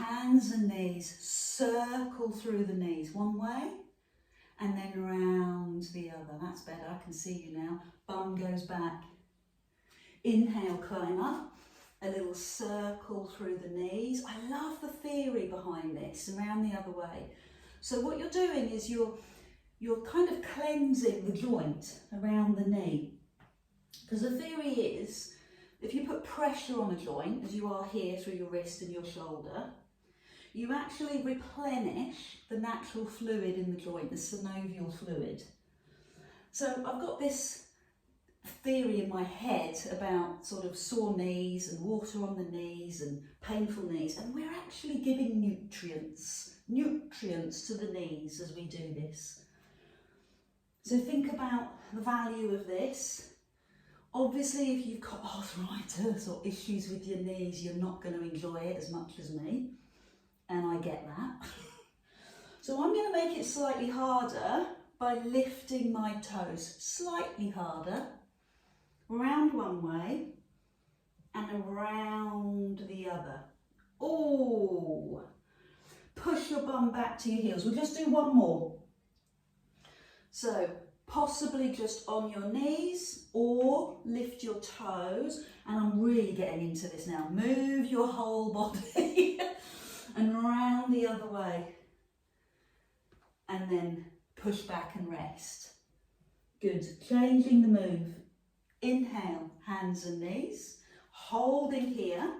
hands and knees, circle through the knees one way and then round the other. That's better, I can see you now. Bum goes back. Inhale, climb up. A little circle through the knees. I love the theory behind this, around the other way. So what you're doing is you're kind of cleansing the joint around the knee. Because the theory is, if you put pressure on a joint, as you are here through your wrist and your shoulder, you actually replenish the natural fluid in the joint, the synovial fluid. So I've got this theory in my head about sort of sore knees and water on the knees and painful knees, and we're actually giving nutrients to the knees as we do this. So think about the value of this. Obviously, if you've got arthritis or issues with your knees, you're not going to enjoy it as much as me, and I get that. So I'm going to make it slightly harder by lifting my toes slightly harder, round one way and around the other. Oh, push your bum back to your heels. We'll just do one more. So possibly just on your knees or lift your toes, and I'm really getting into this now. Move your whole body and round the other way, and then push back and rest. Good, changing the move. Inhale, hands and knees, holding here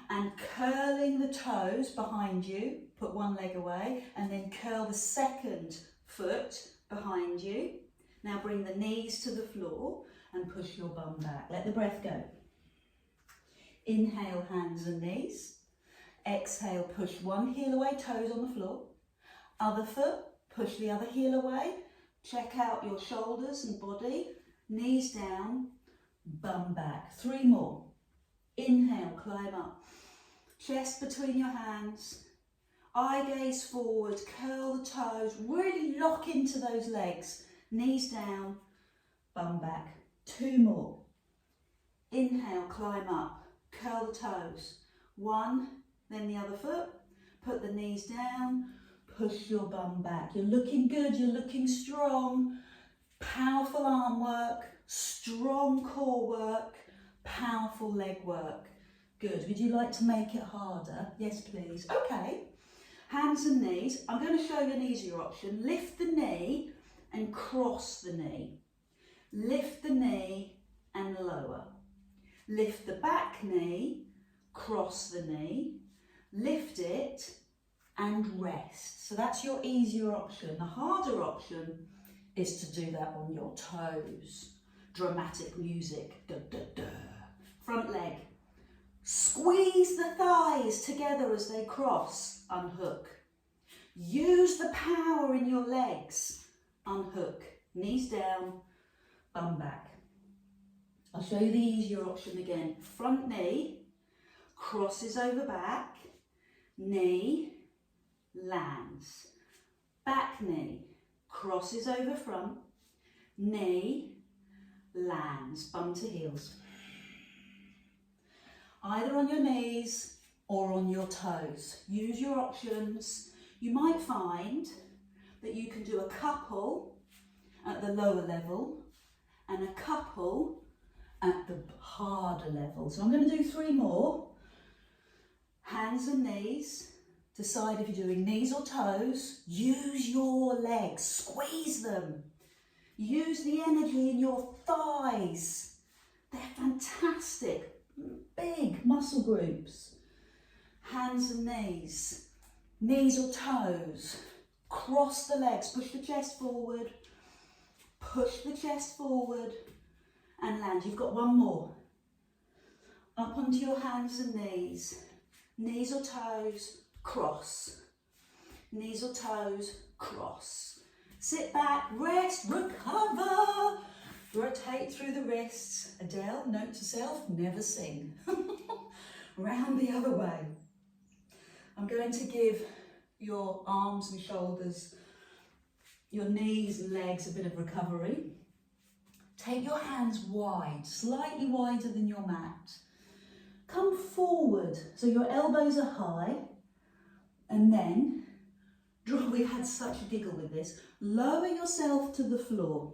and curling the toes behind you. Put one leg away and then curl the second foot behind you. Now bring the knees to the floor and push your bum back. Let the breath go. Inhale, hands and knees. Exhale, push one heel away, toes on the floor. Other foot, push the other heel away. Check out your shoulders and body. Knees down, bum back. 3 more. Inhale, climb up. Chest between your hands. Eye gaze forward, curl the toes, really lock into those legs. Knees down, bum back. 2 more. Inhale, climb up, curl the toes. 1, then the other foot. Put the knees down, push your bum back. You're looking good, you're looking strong. Powerful arm work, strong core work, powerful leg work. Good. Would you like to make it harder? Yes, please. Okay. Hands and knees. I'm going to show you an easier option. Lift the knee and cross the knee. Lift the knee and lower. Lift the back knee, cross the knee, lift it and rest. So that's your easier option. The harder option is to do that on your toes. Dramatic music. Da, da, da. Front leg. Squeeze the thighs together as they cross. Unhook. Use the power in your legs. Unhook. Knees down, bum back. I'll show you the easier option again. Front knee, crosses over back, knee, lands. Back knee, crosses over front, knee, lands, bum to heels. Either on your knees or on your toes. Use your options. You might find that you can do a couple at the lower level and a couple at the harder level. So I'm going to do 3 more. Hands and knees. Decide if you're doing knees or toes. Use your legs. Squeeze them. Use the energy in your thighs. They're fantastic. Big muscle groups. Hands and knees. Knees or toes. Cross the legs. Push the chest forward. Push the chest forward. And land. You've got 1 more. Up onto your hands and knees. Knees or toes, cross. Knees or toes, cross. Sit back, rest, recover. Rotate through the wrists. Adele, note to self, never sing. Round the other way. I'm going to give your arms and shoulders, your knees and legs a bit of recovery. Take your hands wide, slightly wider than your mat. Come forward, so your elbows are high. And then, we had such a giggle with this, lower yourself to the floor.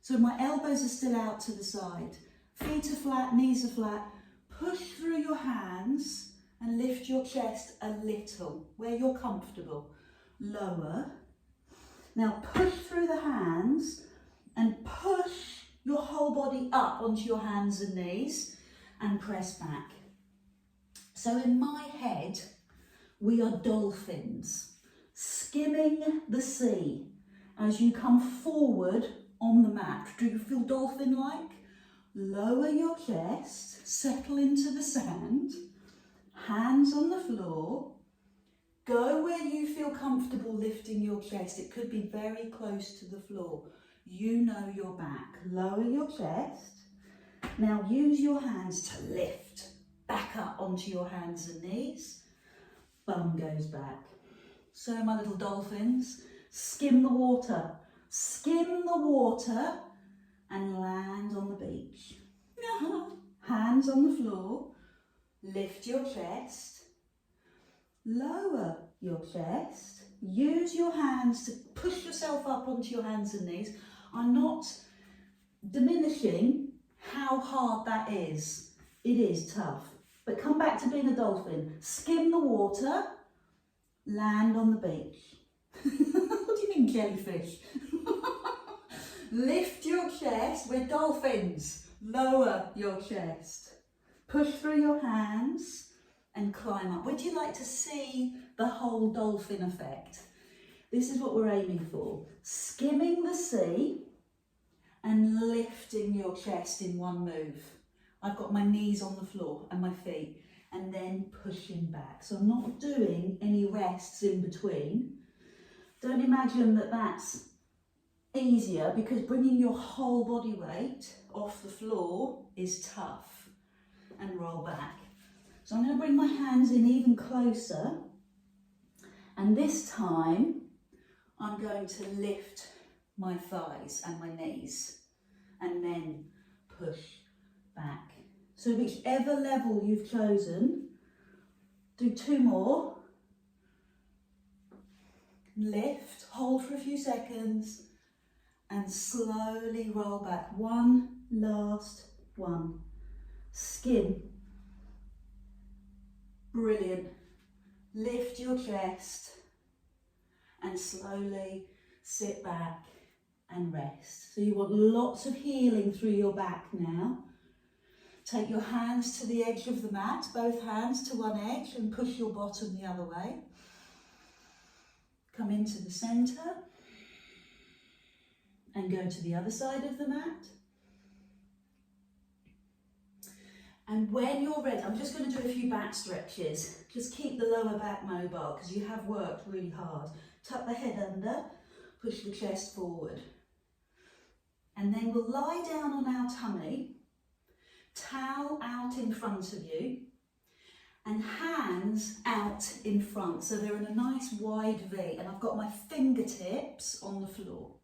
So my elbows are still out to the side. Feet are flat, knees are flat. Push through your hands and lift your chest a little, where you're comfortable. Lower. Now push through the hands and push your whole body up onto your hands and knees and press back. So in my head, we are dolphins, skimming the sea as you come forward on the mat. Do you feel dolphin-like? Lower your chest, settle into the sand, hands on the floor. Go where you feel comfortable lifting your chest. It could be very close to the floor. You know your back. Lower your chest. Now use your hands to lift back up onto your hands and knees. Bum goes back. So my little dolphins, skim the water. Skim the water and land on the beach. Hands on the floor. Lift your chest. Lower your chest. Use your hands to push yourself up onto your hands and knees. I'm not diminishing how hard that is. It is tough. But come back to being a dolphin. Skim the water. Land on the beach. What do you mean, jellyfish? Lift your chest. We're dolphins. Lower your chest. Push through your hands and climb up. Would you like to see the whole dolphin effect? This is what we're aiming for. Skimming the sea and lifting your chest in one move. I've got my knees on the floor and my feet, and then pushing back. So I'm not doing any rests in between. Don't imagine that that's easier, because bringing your whole body weight off the floor is tough. And roll back. So I'm going to bring my hands in even closer, and this time I'm going to lift my thighs and my knees and then push back. So whichever level you've chosen, do 2 more. Lift, hold for a few seconds and slowly roll back. One last one. Skim. Brilliant. Lift your chest and slowly sit back and rest. So you want lots of healing through your back now. Take your hands to the edge of the mat, both hands to one edge, and push your bottom the other way. Come into the centre and go to the other side of the mat. And when you're ready, I'm just going to do a few back stretches. Just keep the lower back mobile because you have worked really hard. Tuck the head under, push the chest forward. And then we'll lie down on our tummy, towel out in front of you, and hands out in front. So they're in a nice wide V, and I've got my fingertips on the floor.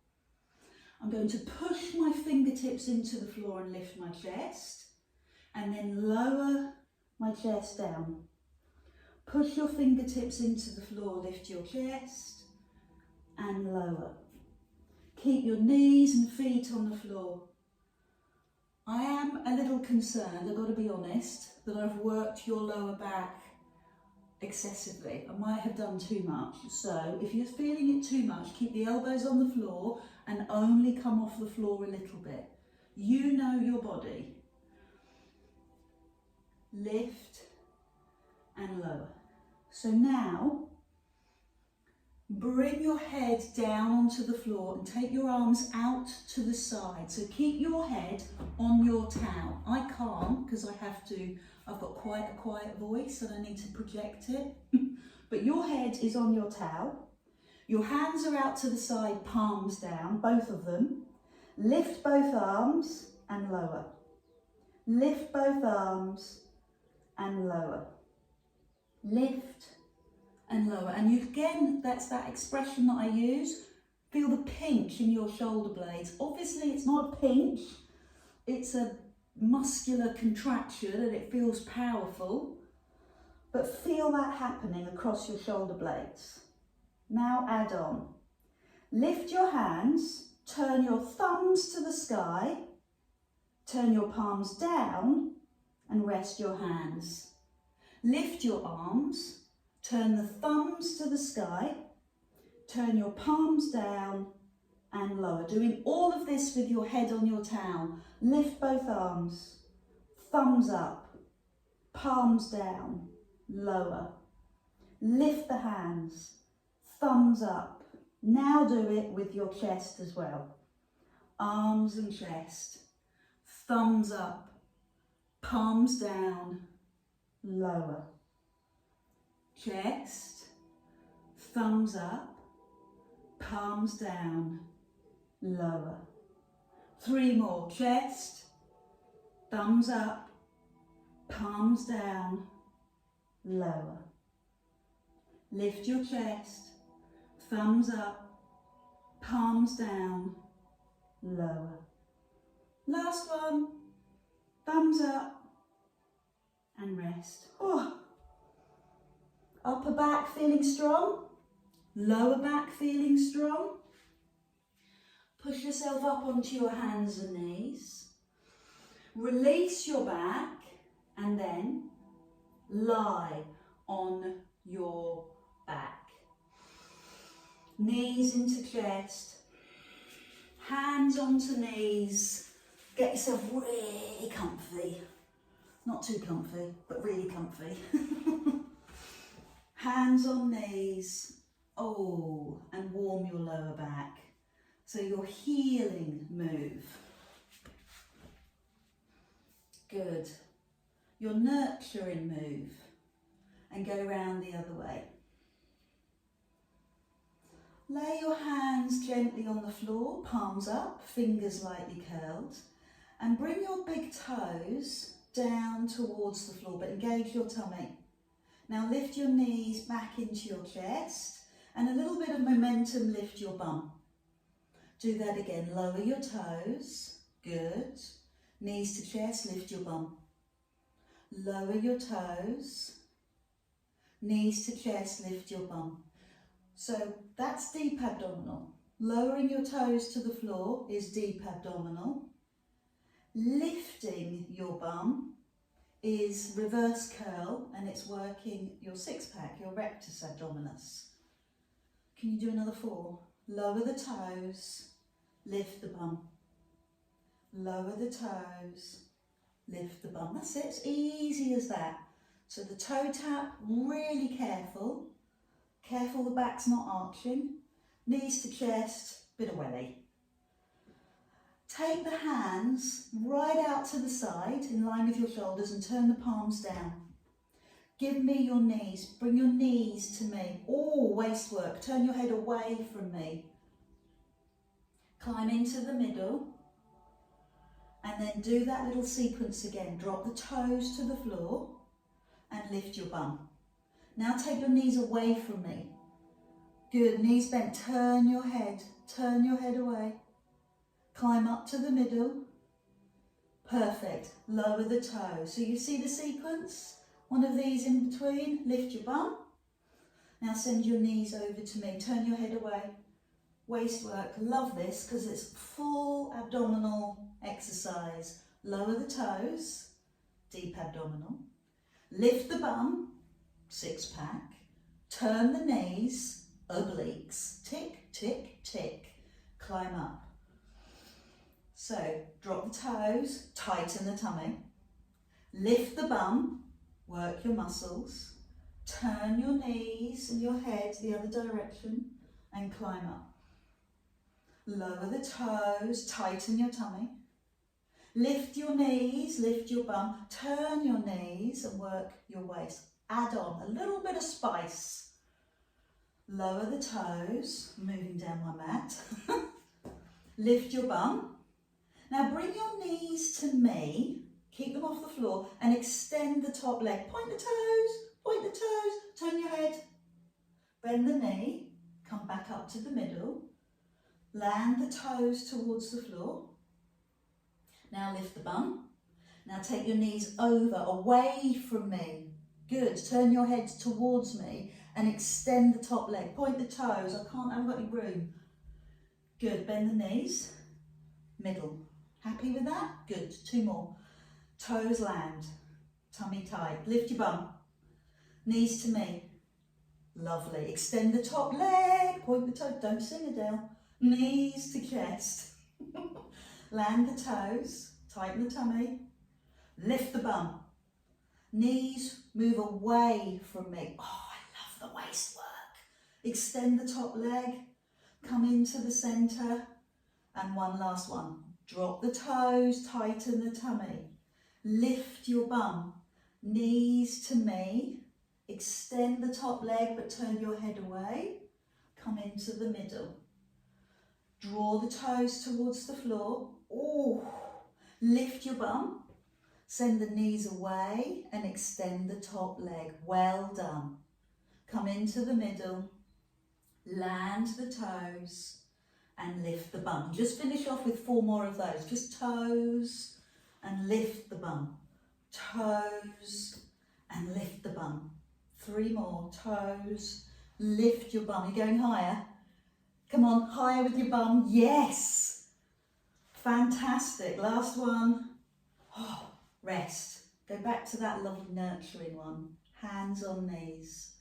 I'm going to push my fingertips into the floor and lift my chest. And then lower my chest down. Push your fingertips into the floor, lift your chest and lower. Keep your knees and feet on the floor. I am a little concerned, I've got to be honest, that I've worked your lower back excessively. I might have done too much. So if you're feeling it too much, keep the elbows on the floor and only come off the floor a little bit. You know your body. Lift and lower. So now bring your head down onto the floor and take your arms out to the side. So keep your head on your towel. I can't because I've got quite a quiet voice and I need to project it. But your head is on your towel. Your hands are out to the side, palms down, both of them. Lift both arms and lower. Lift both arms and lower. Lift and lower. And you again, that's that expression that I use. Feel the pinch in your shoulder blades. Obviously it's not a pinch, it's a muscular contraction and it feels powerful. but feel that happening across your shoulder blades. Now add on. Lift your hands, turn your thumbs to the sky, turn your palms down and rest your hands. Lift your arms, turn the thumbs to the sky, turn your palms down and lower. Doing all of this with your head on your towel. Lift both arms, thumbs up, palms down, lower. Lift the hands, thumbs up. Now do it with your chest as well. Arms and chest, thumbs up, palms down, lower. Chest, thumbs up, palms down, lower. 3 more. Chest, thumbs up, palms down, lower. Lift your chest, thumbs up, palms down, lower. Last one. Thumbs up and rest. Oh. Upper back feeling strong, lower back feeling strong. Push yourself up onto your hands and knees. Release your back and then lie on your back. Knees into chest, hands onto knees. Get yourself really comfy. Not too comfy, but really comfy. Hands on knees. Oh, and warm your lower back. So your healing move. Good. Your nurturing move. And go round the other way. Lay your hands gently on the floor, palms up, fingers lightly curled. And bring your big toes down towards the floor, but engage your tummy. Now lift your knees back into your chest and a little bit of momentum, lift your bum. Do that again, lower your toes, good. Knees to chest, lift your bum. Lower your toes, knees to chest, lift your bum. So that's deep abdominal. Lowering your toes to the floor is deep abdominal. Lifting your bum is reverse curl, and it's working your six-pack, your rectus abdominis. Can you do another 4? Lower the toes, lift the bum. Lower the toes, lift the bum. That's it, it's easy as that. So the toe tap, really careful. Careful the back's not arching. Knees to chest, bit of welly. Take the hands right out to the side in line with your shoulders and turn the palms down. Give me your knees, bring your knees to me. Oh, waist work, turn your head away from me. Climb into the middle and then do that little sequence again. Drop the toes to the floor and lift your bum. Now take your knees away from me. Good, knees bent, turn your head away. Climb up to the middle. Perfect. Lower the toes. So you see the sequence? One of these in between. Lift your bum. Now send your knees over to me. Turn your head away. Waist work. Love this because it's full abdominal exercise. Lower the toes. Deep abdominal. Lift the bum. Six-pack. Turn the knees. Obliques. Tick, tick, tick. Climb up. So, drop the toes, tighten the tummy, lift the bum, work your muscles, turn your knees and your head the other direction and climb up. Lower the toes, tighten your tummy, lift your knees, lift your bum, turn your knees and work your waist. Add on a little bit of spice. Lower the toes, moving down my mat, lift your bum. Now bring your knees to me, keep them off the floor and extend the top leg. Point the toes, turn your head. Bend the knee, come back up to the middle. Land the toes towards the floor. Now lift the bum. Now take your knees over, away from me. Good. Turn your head towards me and extend the top leg. Point the toes. I haven't got any room. Good. Bend the knees. Middle. Happy with that? Good. 2 more. Toes land. Tummy tight. Lift your bum. Knees to me. Lovely. Extend the top leg. Point the toe. Don't sing, Adele. Knees to chest. Land the toes. Tighten the tummy. Lift the bum. Knees move away from me. Oh, I love the waist work. Extend the top leg. Come into the centre. And one last one. Drop the toes. Tighten the tummy. Lift your bum. Knees to me. Extend the top leg but turn your head away. Come into the middle. Draw the toes towards the floor. Oh, lift your bum. Send the knees away and extend the top leg. Well done. Come into the middle. Land the toes and lift the bum. Just finish off with 4 more of those. Just toes and lift the bum. Toes and lift the bum. 3 more. Toes, lift your bum. You're going higher. Come on, higher with your bum. Yes. Fantastic. Last one. Oh, rest. Go back to that lovely nurturing one. Hands on knees.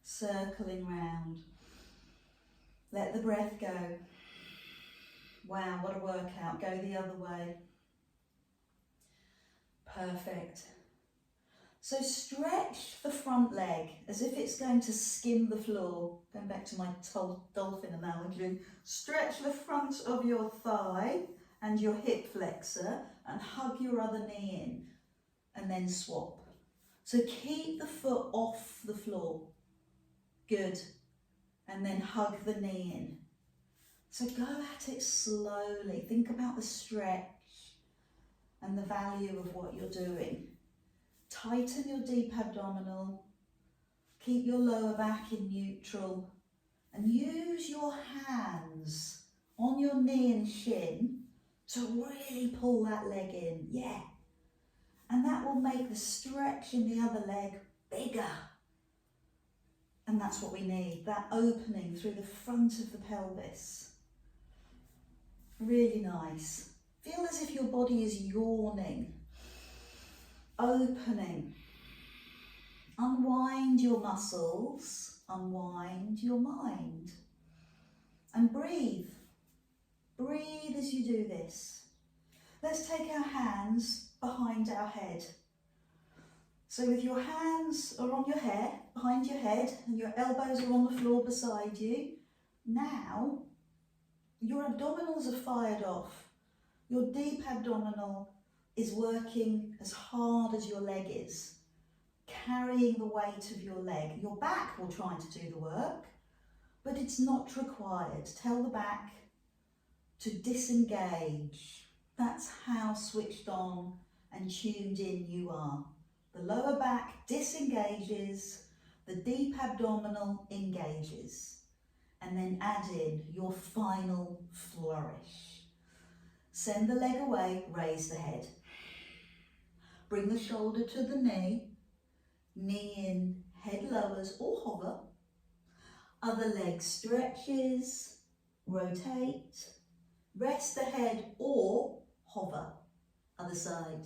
Circling round. Let the breath go. Wow, what a workout. Go the other way. Perfect. So stretch the front leg as if it's going to skim the floor. Going back to my dolphin analogy. Stretch the front of your thigh and your hip flexor and hug your other knee in and then swap. So keep the foot off the floor. Good. And then hug the knee in. So go at it slowly. Think about the stretch and the value of what you're doing. Tighten your deep abdominal, keep your lower back in neutral, and use your hands on your knee and shin to really pull that leg in, yeah. And that will make the stretch in the other leg bigger. And that's what we need, that opening through the front of the pelvis. Really nice. Feel as if your body is yawning. Opening. Unwind your muscles, unwind your mind. And breathe. Breathe as you do this. Let's take our hands behind our head. So with your hands are on your head, behind your head, and your elbows are on the floor beside you. Now, your abdominals are fired off. Your deep abdominal is working as hard as your leg is, carrying the weight of your leg. Your back will try to do the work, but it's not required. Tell the back to disengage. That's how switched on and tuned in you are. The lower back disengages, the deep abdominal engages, and then add in your final flourish. Send the leg away, raise the head. Bring the shoulder to the knee, knee in, head lowers or hover. Other leg stretches, rotate, rest the head or hover. Other side,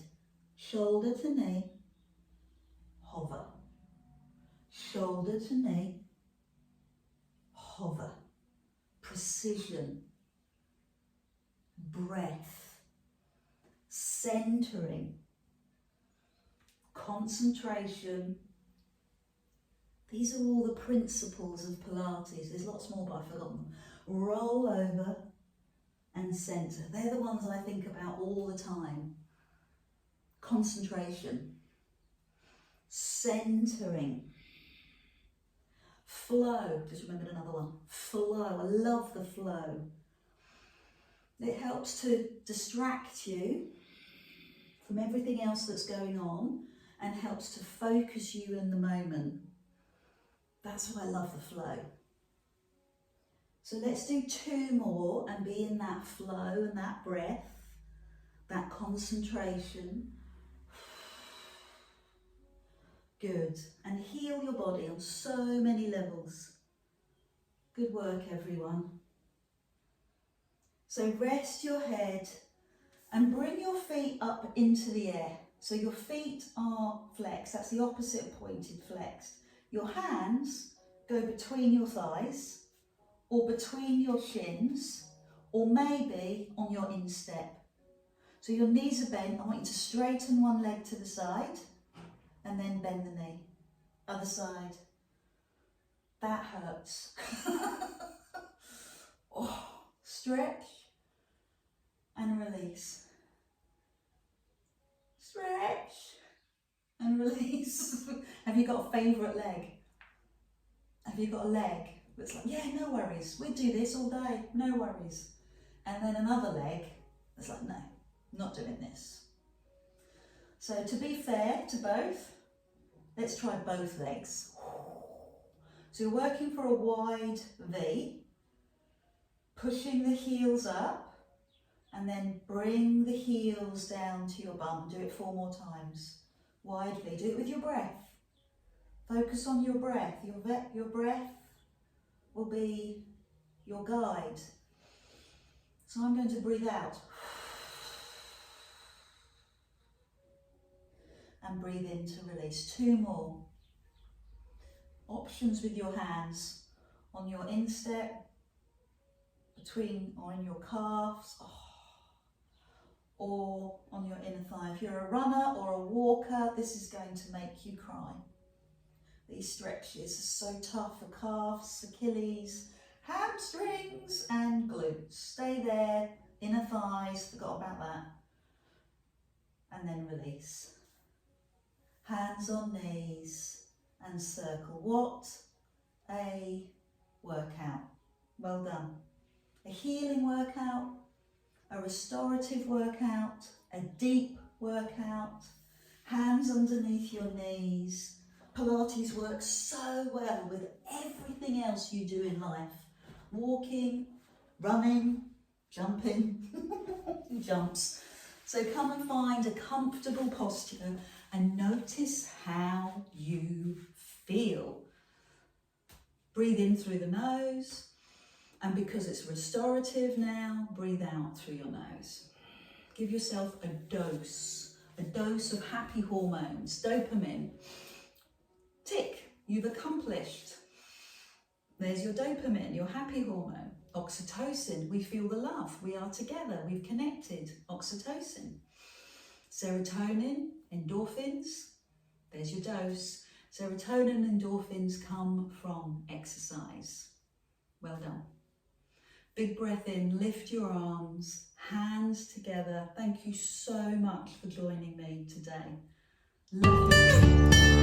shoulder to knee, hover. Shoulder to knee, hover. Precision, breath, centering, concentration. These are all the principles of Pilates. There's lots more, but I've forgotten them. Roll over and center. They're the ones I think about all the time. Concentration, centering, flow. Just remembered another one. Flow. I love the flow. It helps to distract you from everything else that's going on and helps to focus you in the moment. That's why I love the flow. So let's do 2 more and be in that flow and that breath, that concentration. Good. And heal your body on so many levels. Good work, everyone. So rest your head and bring your feet up into the air. So your feet are flexed. That's the opposite of pointed, flexed. Your hands go between your thighs or between your shins or maybe on your instep. So your knees are bent. I want you to straighten one leg to the side and then bend the knee. Other side. That hurts. Oh, stretch and release. Stretch and release. Have you got a favourite leg? Have you got a leg that's like, yeah, no worries, we do this all day, no worries. And then another leg that's like, no, not doing this. So to be fair to both, let's try both legs. So you're working for a wide V, pushing the heels up, and then bring the heels down to your bum. Do it 4 more times. Wide V. Do it with your breath. Focus on your breath. Your breath will be your guide. So I'm going to breathe out. And breathe in to release. 2 more. Options with your hands on your instep, between or in your calves, or on your inner thigh. If you're a runner or a walker, this is going to make you cry. These stretches are so tough for calves, Achilles, hamstrings and glutes. Stay there, inner thighs, forgot about that. And then release. Hands on knees and circle. What a workout. Well done. A healing workout, a restorative workout, a deep workout, hands underneath your knees. Pilates works so well with everything else you do in life. Walking, running, jumping, jumps. So come and find a comfortable posture and notice how you feel. Breathe in through the nose, and because it's restorative now, breathe out through your nose. Give yourself a dose of happy hormones, dopamine. Tick, you've accomplished. There's your dopamine, your happy hormone. Oxytocin, we feel the love, we are together, we've connected. Oxytocin. Serotonin, endorphins, there's your dose. Serotonin and endorphins come from exercise. Well done. Big breath in, lift your arms, hands together. Thank you so much for joining me today. Love you.